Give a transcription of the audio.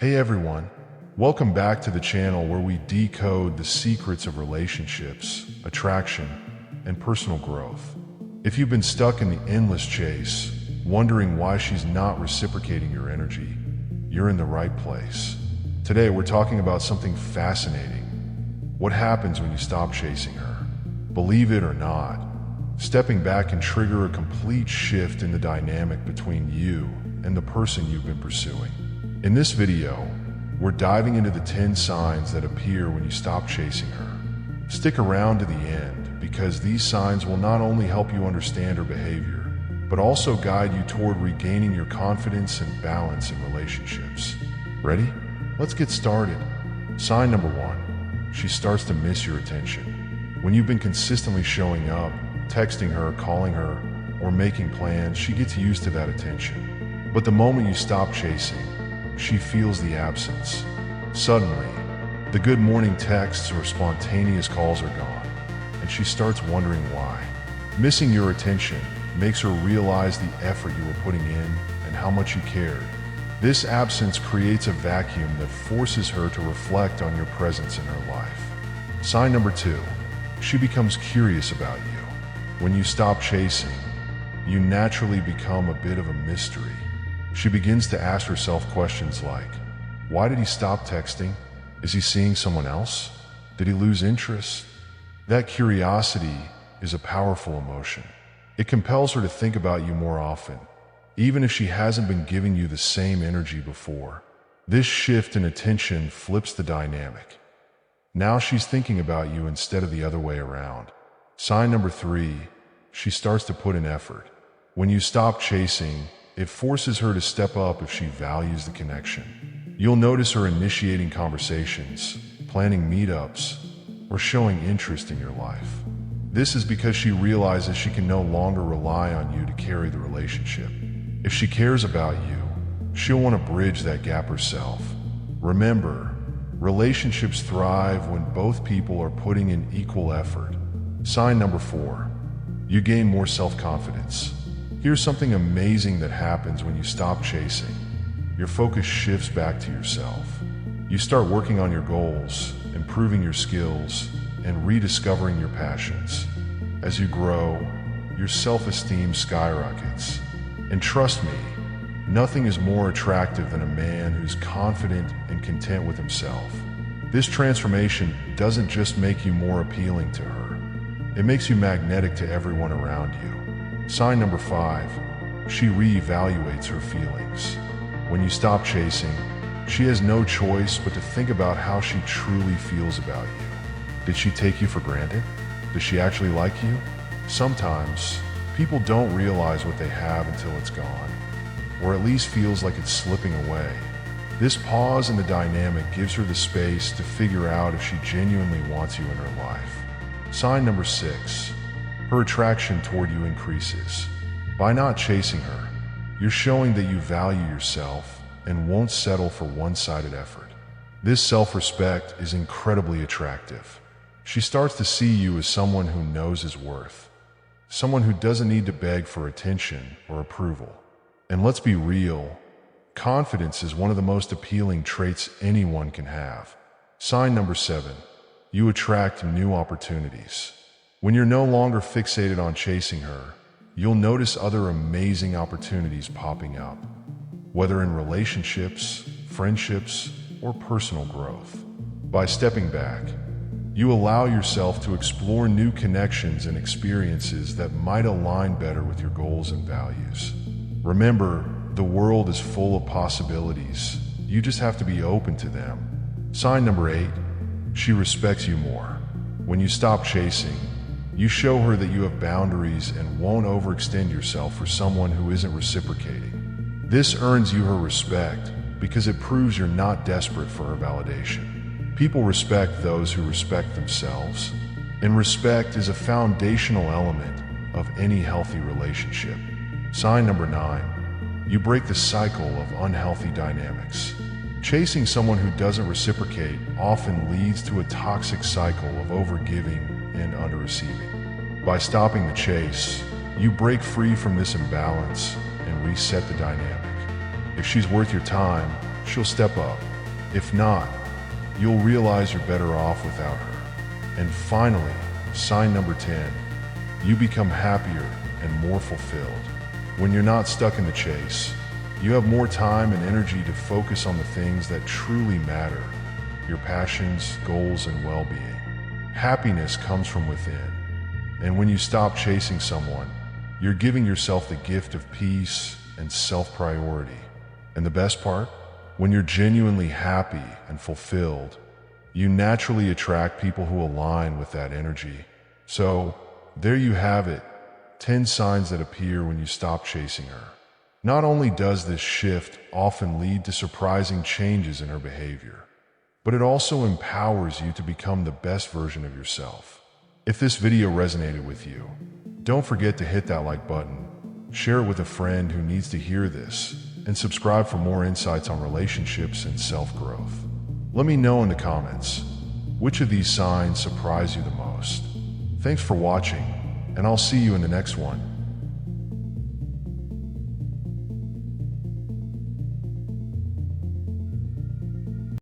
Hey everyone, welcome back to the channel where we decode the secrets of relationships, attraction, and personal growth. If you've been stuck in the endless chase, wondering why she's not reciprocating your energy, you're in the right place. Today we're talking about something fascinating. What happens when you stop chasing her? Believe it or not, stepping back can trigger a complete shift in the dynamic between you and the person you've been pursuing. In this video, we're diving into the 10 signs that appear when you stop chasing her. Stick around to the end because these signs will not only help you understand her behavior, but also guide you toward regaining your confidence and balance in relationships. Ready? Let's get started. Sign number 1. She starts to miss your attention. When you've been consistently showing up, texting her, calling her, or making plans, she gets used to that attention. But the moment you stop chasing, she feels the absence. Suddenly, the good morning texts or spontaneous calls are gone, and she starts wondering why. Missing your attention makes her realize the effort you were putting in and how much you cared. This absence creates a vacuum that forces her to reflect on your presence in her life. Sign number 2. She becomes curious about you. When you stop chasing, you naturally become a bit of a mystery. She begins to ask herself questions like, why did he stop texting? Is he seeing someone else? Did he lose interest? That curiosity is a powerful emotion. It compels her to think about you more often, even if she hasn't been giving you the same energy before. This shift in attention flips the dynamic. Now she's thinking about you instead of the other way around. Sign number 3, she starts to put in effort. When you stop chasing, it forces her to step up if she values the connection. You'll notice her initiating conversations, planning meetups, or showing interest in your life. This is because she realizes she can no longer rely on you to carry the relationship. If she cares about you, she'll want to bridge that gap herself. Remember, relationships thrive when both people are putting in equal effort. Sign number 4, you gain more self-confidence. Here's something amazing that happens when you stop chasing. Your focus shifts back to yourself. You start working on your goals, improving your skills, and rediscovering your passions. As you grow, your self-esteem skyrockets. And trust me, nothing is more attractive than a man who's confident and content with himself. This transformation doesn't just make you more appealing to her, it makes you magnetic to everyone around you. Sign number 5, she reevaluates her feelings. When you stop chasing, she has no choice but to think about how she truly feels about you. Did she take you for granted? Does she actually like you? Sometimes, people don't realize what they have until it's gone, or at least feels like it's slipping away. This pause in the dynamic gives her the space to figure out if she genuinely wants you in her life. Sign number 6, her attraction toward you increases. By not chasing her, you're showing that you value yourself and won't settle for one-sided effort. This self-respect is incredibly attractive. She starts to see you as someone who knows his worth, someone who doesn't need to beg for attention or approval. And let's be real, confidence is one of the most appealing traits anyone can have. Sign number 7, you attract new opportunities. When you're no longer fixated on chasing her, you'll notice other amazing opportunities popping up, whether in relationships, friendships, or personal growth. By stepping back, you allow yourself to explore new connections and experiences that might align better with your goals and values. Remember, the world is full of possibilities. You just have to be open to them. Sign number 8, she respects you more. When you stop chasing, you show her that you have boundaries and won't overextend yourself for someone who isn't reciprocating. This earns you her respect because it proves you're not desperate for her validation. People respect those who respect themselves, and respect is a foundational element of any healthy relationship. Sign number 9, you break the cycle of unhealthy dynamics. Chasing someone who doesn't reciprocate often leads to a toxic cycle of overgiving and under-receiving. By stopping the chase, you break free from this imbalance and reset the dynamic. If she's worth your time, she'll step up, If not, you'll realize you're better off without her. And finally, sign number 10, you become happier and more fulfilled. When you're not stuck in the chase, you have more time and energy to focus on the things that truly matter, your passions, goals, and well-being. Happiness comes from within, and when you stop chasing someone, you're giving yourself the gift of peace and self-priority. And the best part? When you're genuinely happy and fulfilled, you naturally attract people who align with that energy. So, there you have it, 10 signs that appear when you stop chasing her. Not only does this shift often lead to surprising changes in her behavior, but it also empowers you to become the best version of yourself. If this video resonated with you, don't forget to hit that like button, share it with a friend who needs to hear this, and subscribe for more insights on relationships and self-growth. Let me know in the comments, which of these signs surprise you the most? Thanks for watching, and I'll see you in the next one.